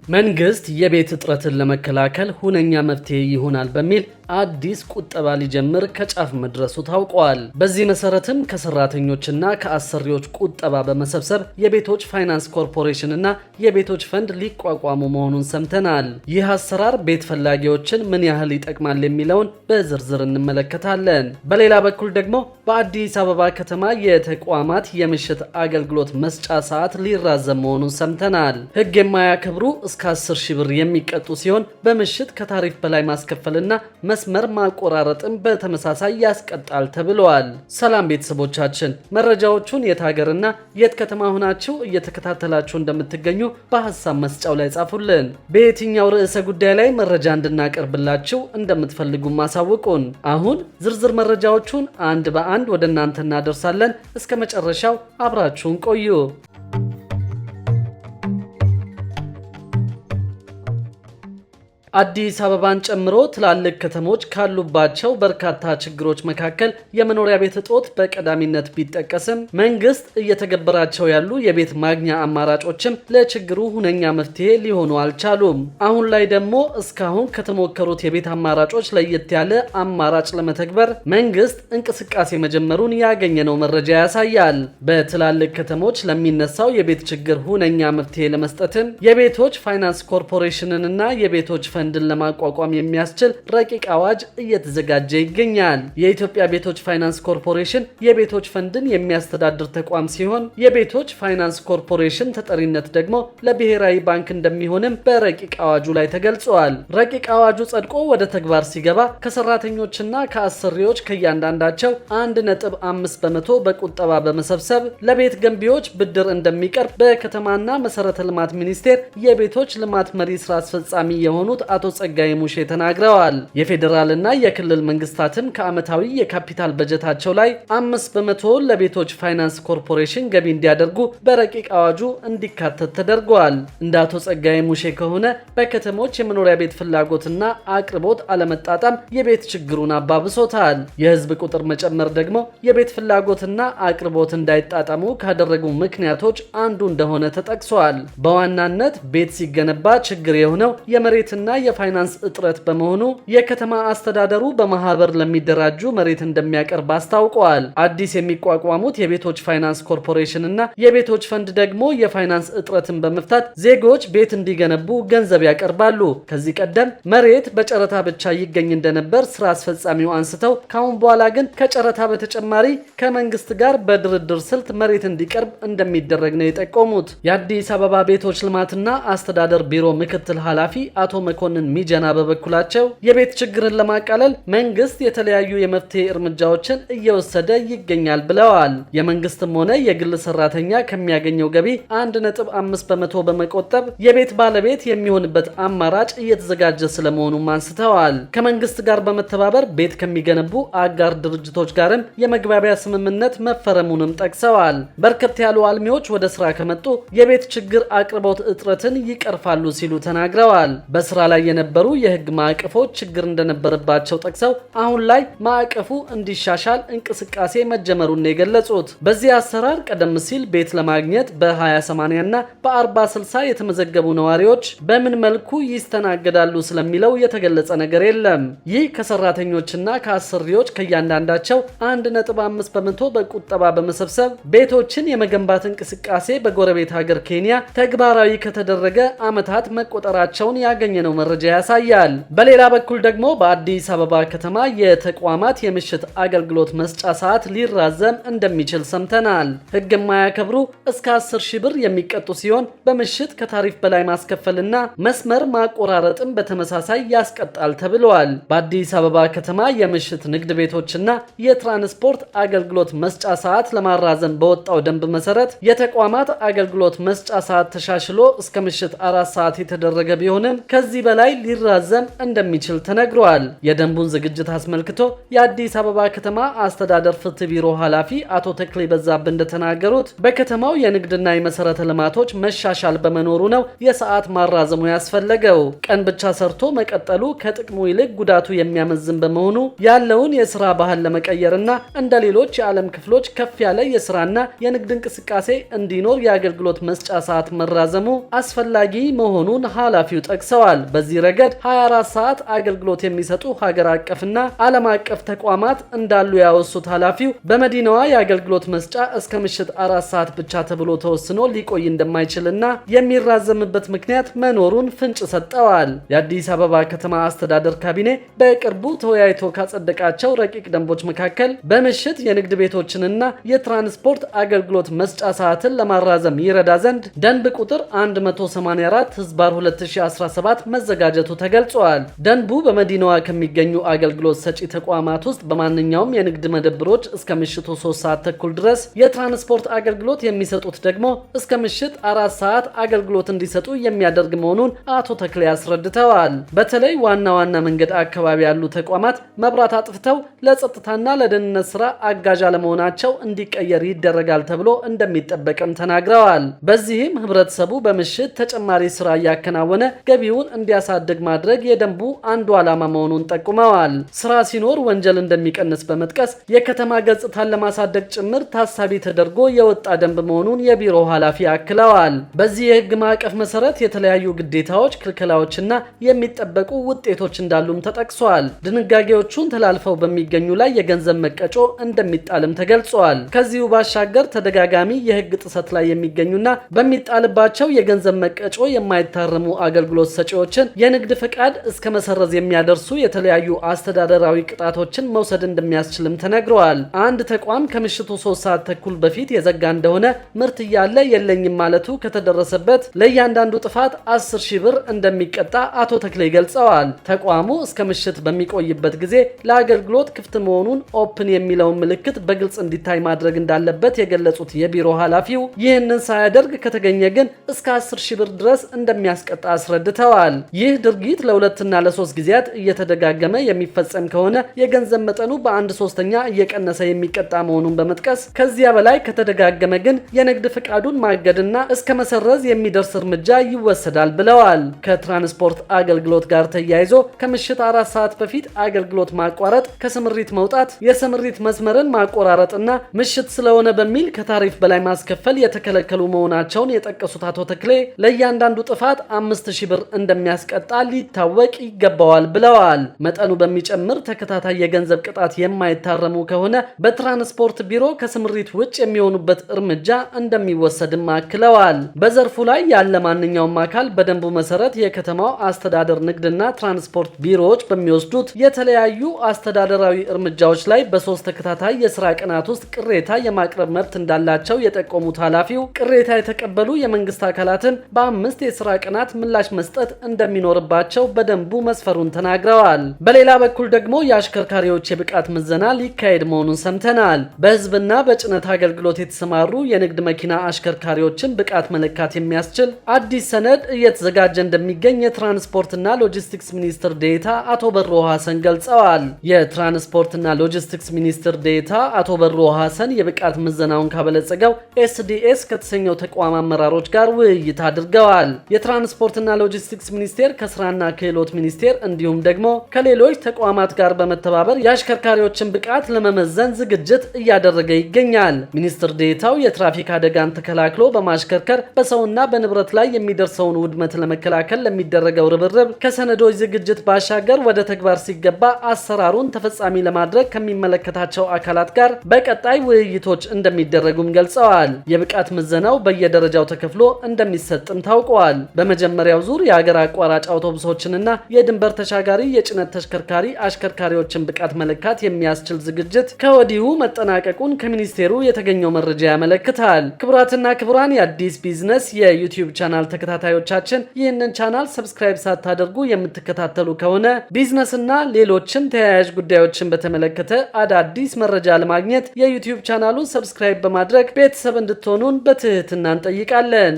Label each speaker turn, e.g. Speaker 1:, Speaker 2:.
Speaker 1: መንግስት የቤት እጥረትን ለመከላከል ሁነኛ መፍትሄ ይሆናል በሚል አዲስ ቁጠባ ሊጀምር ከጫፍ መድረሱ ታውቋል። በዚህ መሰረትም ከሰራተኞችና ከአሰሪዎች ቁጠባ በመሰብሰብ የቤቶች ፋይናንስ ኮርፖሬሽን እና የቤቶች ፈንድ ሊቋቋሙ መሆኑን ሰምተናል። ይህ አሰራር ቤት ፈላጊዎችን ምን ያህል ይጠቅማል የሚለውን በዝርዝር እንመለከታለን። በሌላ በኩል ደግሞ በአዲስ አበባ ከተማ የተቋማት የምሽት አገልግሎት መስጫ ሰዓት ሊራዘም መሆኑን ሰምተናል። ህግ የማያከብሩ እስከ 10 ሺህ ብር የሚቀጡ ሲሆን በምሽት ከታሪፍ በላይ ማስከፈልና መስመር ማቆራረጥን በተመሳሳይ ያስቀጣል ተብሏል። ሰላም ቤተሰቦቻችን፣ መረጃዎቹን የት ሀገርና የት ከተማ ሆናችሁ እየተከታተላችሁ እንደምትገኙ በሐሳብ መስጫው ላይ ጻፉልን። በየትኛው ርዕሰ ጉዳይ ላይ መረጃ እንድናቀርብላችሁ እንደምትፈልጉ ማሳውቁን። አሁን ዝርዝር መረጃዎቹን አንድ በአንድ ወደ እናንተ እናደርሳለን። እስከ መጨረሻው አብራችሁን ቆዩ። አዲስ አበባን ጨምሮ ትላልቅ ከተሞች ካሉባቸው በርካታ ችግሮች መካከል የመኖሪያ ቤት እጦት በቀዳሚነት ቢጠቀስም መንግስት እየተገበራቸው ያሉ የቤት ማግኛ አማራጮችም ለችግሩ ሁነኛ መፍትሄ ሊሆኑ አልቻሉም። አሁን ላይ ደግሞ እስካሁን ከተሞከሩት የቤት አማራጮች ለየት ያለ አማራጭ ለመተግበር መንግስት እንቅስቃሴ መጀመሩን ያገኘነው መረጃ ያሳያል። በትላልቅ ከተሞች ለሚነሳው የቤት ችግር ሁነኛ መፍትሄ ለመስጠትም የቤቶች ፋይናንስ ኮርፖሬሽንንና የቤቶች ፈንድን ለማቋቋም የሚያስችል ረቂቅ አዋጅ እየተዘጋጀ ይገኛል። የኢትዮጵያ ቤቶች ፋይናንስ ኮርፖሬሽን የቤቶች ፈንድን የሚያስተዳድር ተቋም ሲሆን የቤቶች ፋይናንስ ኮርፖሬሽን ተጠሪነት ደግሞ ለብሔራዊ ባንክ እንደሚሆንም በረቂቅ አዋጁ ላይ ተገልጿል። ረቂቅ አዋጁ ጸድቆ ወደ ተግባር ሲገባ ከሰራተኞችና ከአሰሪዎች ከእያንዳንዳቸው 1.5 በመቶ በቁጠባ በመሰብሰብ ለቤት ገንቢዎች ብድር እንደሚቀርብ በከተማና መሰረተ ልማት ሚኒስቴር የቤቶች ልማት መሪ ስራ አስፈጻሚ የሆኑት አቶ ጸጋይ ሙሼ ተናግረዋል። የፌዴራልና የክልል መንግስታትም ከዓመታዊ የካፒታል በጀታቸው ላይ 5 በመቶ ለቤቶች ፋይናንስ ኮርፖሬሽን ገቢ እንዲያደርጉ በረቂቅ አዋጁ እንዲካተት ተደርጓል። እንደ አቶ ጸጋይ ሙሼ ከሆነ በከተሞች የመኖሪያ ቤት ፍላጎትና አቅርቦት አለመጣጣም የቤት ችግሩን አባብሶታል። የህዝብ ቁጥር መጨመር ደግሞ የቤት ፍላጎትና አቅርቦት እንዳይጣጣሙ ካደረጉ ምክንያቶች አንዱ እንደሆነ ተጠቅሷል። በዋናነት ቤት ሲገነባ ችግር የሆነው የመሬትና የፋይናንስ እጥረት በመሆኑ የከተማ አስተዳደሩ በማህበር ለሚደራጁ መሬት እንደሚያቀርብ አስታውቀዋል። አዲስ የሚቋቋሙት የቤቶች ፋይናንስ ኮርፖሬሽን እና የቤቶች ፈንድ ደግሞ የፋይናንስ እጥረትን በመፍታት ዜጎች ቤት እንዲገነቡ ገንዘብ ያቀርባሉ። ከዚህ ቀደም መሬት በጨረታ ብቻ ይገኝ እንደነበር ስራ አስፈጻሚው አንስተው ካሁን በኋላ ግን ከጨረታ በተጨማሪ ከመንግስት ጋር በድርድር ስልት መሬት እንዲቀርብ እንደሚደረግ ነው የጠቆሙት። የአዲስ አበባ ቤቶች ልማትና አስተዳደር ቢሮ ምክትል ኃላፊ አቶ መኮንን ሚጀና በበኩላቸው የቤት ችግርን ለማቃለል መንግስት የተለያዩ የመፍትሄ እርምጃዎችን እየወሰደ ይገኛል ብለዋል። የመንግስትም ሆነ የግል ሰራተኛ ከሚያገኘው ገቢ 1.5 በመቶ በመቆጠብ የቤት ባለቤት የሚሆንበት አማራጭ እየተዘጋጀ ስለመሆኑም አንስተዋል። ከመንግስት ጋር በመተባበር ቤት ከሚገነቡ አጋር ድርጅቶች ጋርም የመግባቢያ ስምምነት መፈረሙንም ጠቅሰዋል። በርከት ያሉ አልሚዎች ወደ ስራ ከመጡ የቤት ችግር አቅርቦት እጥረትን ይቀርፋሉ ሲሉ ተናግረዋል። በስራ ላይ የነበሩ የህግ ማዕቀፎች ችግር እንደነበረባቸው ጠቅሰው አሁን ላይ ማዕቀፉ እንዲሻሻል እንቅስቃሴ መጀመሩን የገለጹት በዚህ አሰራር ቀደም ሲል ቤት ለማግኘት በ20/80 እና በ40/60 የተመዘገቡ ነዋሪዎች በምን መልኩ ይስተናገዳሉ ስለሚለው የተገለጸ ነገር የለም። ይህ ከሰራተኞችና ከአሰሪዎች ከእያንዳንዳቸው 1.5 በመቶ በቁጠባ በመሰብሰብ ቤቶችን የመገንባት እንቅስቃሴ በጎረቤት ሀገር ኬንያ ተግባራዊ ከተደረገ ዓመታት መቆጠራቸውን ያገኘነው መረጃ ያሳያል። በሌላ በኩል ደግሞ በአዲስ አበባ ከተማ የተቋማት የምሽት አገልግሎት መስጫ ሰዓት ሊራዘም እንደሚችል ሰምተናል። ህግ የማያከብሩ እስከ 10 ሺህ ብር የሚቀጡ ሲሆን በምሽት ከታሪፍ በላይ ማስከፈልና መስመር ማቆራረጥን በተመሳሳይ ያስቀጣል ተብሏል። በአዲስ አበባ ከተማ የምሽት ንግድ ቤቶችና የትራንስፖርት አገልግሎት መስጫ ሰዓት ለማራዘም በወጣው ደንብ መሰረት የተቋማት አገልግሎት መስጫ ሰዓት ተሻሽሎ እስከ ምሽት 4 ሰዓት የተደረገ ቢሆንም ከዚህ በላይ ሊራዘም እንደሚችል ተነግሯል። የደንቡን ዝግጅት አስመልክቶ የአዲስ አበባ ከተማ አስተዳደር ፍትህ ቢሮ ኃላፊ አቶ ተክሌ በዛብህ እንደተናገሩት በከተማው የንግድና የመሰረተ ልማቶች መሻሻል በመኖሩ ነው የሰዓት ማራዘሙ ያስፈለገው። ቀን ብቻ ሰርቶ መቀጠሉ ከጥቅሙ ይልቅ ጉዳቱ የሚያመዝን በመሆኑ ያለውን የስራ ባህል ለመቀየርና እንደ ሌሎች የዓለም ክፍሎች ከፍ ያለ የስራና የንግድ እንቅስቃሴ እንዲኖር የአገልግሎት መስጫ ሰዓት መራዘሙ አስፈላጊ መሆኑን ኃላፊው ጠቅሰዋል። በዚህ ረገድ 24 ሰዓት አገልግሎት የሚሰጡ ሀገር አቀፍና ዓለም አቀፍ ተቋማት እንዳሉ ያወሱት ኃላፊው በመዲናዋ የአገልግሎት መስጫ እስከ ምሽት 4 ሰዓት ብቻ ተብሎ ተወስኖ ሊቆይ እንደማይችልና የሚራዘምበት ምክንያት መኖሩን ፍንጭ ሰጠዋል። የአዲስ አበባ ከተማ አስተዳደር ካቢኔ በቅርቡ ተወያይቶ ካጸደቃቸው ረቂቅ ደንቦች መካከል በምሽት የንግድ ቤቶችንና የትራንስፖርት አገልግሎት መስጫ ሰዓትን ለማራዘም ይረዳ ዘንድ ደንብ ቁጥር 184/2017 መዘጋጀቱ ተገልጿል። ደንቡ በመዲናዋ ከሚገኙ አገልግሎት ሰጪ ተቋማት ውስጥ በማንኛውም የንግድ መደብሮች እስከ ምሽቱ 3 ሰዓት ተኩል ድረስ፣ የትራንስፖርት አገልግሎት የሚሰጡት ደግሞ እስከ ምሽት 4 ሰዓት አገልግሎት እንዲሰጡ የሚያደርግ መሆኑን አቶ ተክሌ አስረድተዋል። በተለይ ዋና ዋና መንገድ አካባቢ ያሉ ተቋማት መብራት አጥፍተው ለጸጥታና ለደህንነት ስራ አጋዥ አለመሆናቸው እንዲቀየር ይደረጋል ተብሎ እንደሚጠበቅም ተናግረዋል። በዚህም ህብረተሰቡ በምሽት ተጨማሪ ስራ እያከናወነ ገቢውን እንዲያሳድግ ማድረግ የደንቡ አንዱ ዓላማ መሆኑን ጠቁመዋል። ስራ ሲኖር ወንጀል እንደሚቀንስ በመጥቀስ የከተማ ገጽታን ለማሳደግ ጭምር ታሳቢ ተደርጎ የወጣ ደንብ መሆኑን የቢሮ ኃላፊ አክለዋል። በዚህ የህግ ማዕቀፍ መሰረት የተለያዩ ግዴታዎች፣ ክልከላዎችና የሚጠበቁ ውጤቶች እንዳሉም ተጠቅሷል። ድንጋጌዎቹን ተላልፈው በሚገኙ ላይ የገንዘብ መቀጮ እንደሚጣልም ተገልጿል። ከዚሁ ባሻገር ተደጋጋሚ የህግ ጥሰት ላይ የሚገኙና በሚጣልባቸው የገንዘብ መቀጮ የማይታረሙ አገልግሎት ሰጪዎችን የንግድ ፈቃድ እስከ መሰረዝ የሚያደርሱ የተለያዩ አስተዳደራዊ ቅጣቶችን መውሰድ እንደሚያስችልም ተነግረዋል። አንድ ተቋም ከምሽቱ 3 ሰዓት ተኩል በፊት የዘጋ እንደሆነ ምርት እያለ የለኝም ማለቱ ከተደረሰበት ለእያንዳንዱ ጥፋት 10,000 ብር እንደሚቀጣ አቶ ተክሌ ገልጸዋል። ተቋሙ እስከ ምሽት በሚቆይበት ጊዜ ለአገልግሎት ክፍት መሆኑን ኦፕን የሚለውን ምልክት በግልጽ እንዲታይ ማድረግ እንዳለበት የገለጹት የቢሮ ኃላፊው ይህንን ሳያደርግ ከተገኘ ግን እስከ 10,000 ብር ድረስ እንደሚያስቀጣ አስረድተዋል። ይህ ድርጊት ለ2 እና ለ3 ጊዜያት እየተደጋገመ የሚፈጸም ከሆነ የገንዘብ መጠኑ በ1/3 እየቀነሰ የሚቀጣ መሆኑን በመጥቀስ ከዚያ በላይ ከተደጋገመ ግን የንግድ ፍቃዱን ማገድና እስከ መሰረዝ የሚደርስ እርምጃ ይወሰዳል ብለዋል። ከትራንስፖርት አገልግሎት ጋር ተያይዞ ከምሽት 4 ሰዓት በፊት አገልግሎት ማቋረጥ፣ ከስምሪት መውጣት፣ የስምሪት መስመርን ማቆራረጥና ምሽት ስለሆነ በሚል ከታሪፍ በላይ ማስከፈል የተከለከሉ መሆናቸውን የጠቀሱት አቶ ተክሌ ለእያንዳንዱ ጥፋት 5,000 ብር እንደሚያስቀጣ ሊታወቅ ይገባዋል ብለዋል። መጠኑ በሚጨምር ተከታታይ የገንዘብ ቅጣት የማይታረሙ ከሆነ በትራንስፖርት ቢሮ ከስምሪት ውጭ የሚሆኑበት እርምጃ እንደሚወሰድም አክለዋል። በዘርፉ ላይ ያለ ማንኛውም አካል በደንቡ መሰረት የከተማው አስተዳደር ንግድና ትራንስፖርት ቢሮዎች በሚወስዱት የተለያዩ አስተዳደራዊ እርምጃዎች ላይ በ3 ተከታታይ የስራ ቀናት ውስጥ ቅሬታ የማቅረብ መብት እንዳላቸው የጠቆሙት ኃላፊው ቅሬታ የተቀበሉ የመንግስት አካላትን በ5 የስራ ቀናት ምላሽ መስጠት እንደሚኖርባቸው በደንቡ መስፈሩን ተናግረዋል። በሌላ በኩል ደግሞ የአሽከርካሪዎች የብቃት ምዘና ሊካሄድ መሆኑን ሰምተናል። በህዝብና በጭነት አገልግሎት የተሰማሩ የንግድ መኪና አሽከርካሪዎችን ብቃት መለካት የሚያስችል አዲስ ሰነድ እየተዘጋጀ እንደሚገኝ የትራንስፖርትና ሎጂስቲክስ ሚኒስትር ዴኤታ አቶ በሮ ሐሰን ገልጸዋል። የትራንስፖርትና ሎጂስቲክስ ሚኒስትር ዴኤታ አቶ በሮ ሐሰን የብቃት ምዘናውን ካበለጸገው ኤስዲኤስ ከተሰኘው ተቋም አመራሮች ጋር ውይይት አድርገዋል። የትራንስፖርትና ሎጂስቲክስ ሚኒስቴር ከስራና ክህሎት ሚኒስቴር እንዲሁም ደግሞ ከሌሎች ተቋማት ጋር በመተባበር የአሽከርካሪዎችን ብቃት ለመመዘን ዝግጅት እያደረገ ይገኛል። ሚኒስትር ዴኤታው የትራፊክ አደጋን ተከላክሎ በማሽከርከር በሰውና በንብረት ላይ የሚደርሰውን ውድመት ለመከላከል ለሚደረገው ርብርብ ከሰነዶች ዝግጅት ባሻገር ወደ ተግባር ሲገባ አሰራሩን ተፈጻሚ ለማድረግ ከሚመለከታቸው አካላት ጋር በቀጣይ ውይይቶች እንደሚደረጉም ገልጸዋል። የብቃት ምዘናው በየደረጃው ተከፍሎ እንደሚሰጥም ታውቋል። በመጀመሪያው ዙር የሀገር አቋራጭ አውቶቡሶችንና የድንበር ተሻጋሪ የጭነት ተሽከርካሪ አሽከርካሪዎችን ብቃት መለካት የሚያስችል ዝግጅት ከወዲሁ መጠናቀቁን ከሚኒስቴሩ የተገኘው መረጃ ያመለክታል። ክቡራትና ክቡራን የአዲስ ቢዝነስ የዩቲዩብ ቻናል ተከታታዮቻችን ይህንን ቻናል ሰብስክራይብ ሳታደርጉ የምትከታተሉ ከሆነ ቢዝነስና ሌሎችን ተያያዥ ጉዳዮችን በተመለከተ አዳዲስ መረጃ ለማግኘት የዩቲዩብ ቻናሉን ሰብስክራይብ በማድረግ ቤተሰብ እንድትሆኑን በትህትና እንጠይቃለን።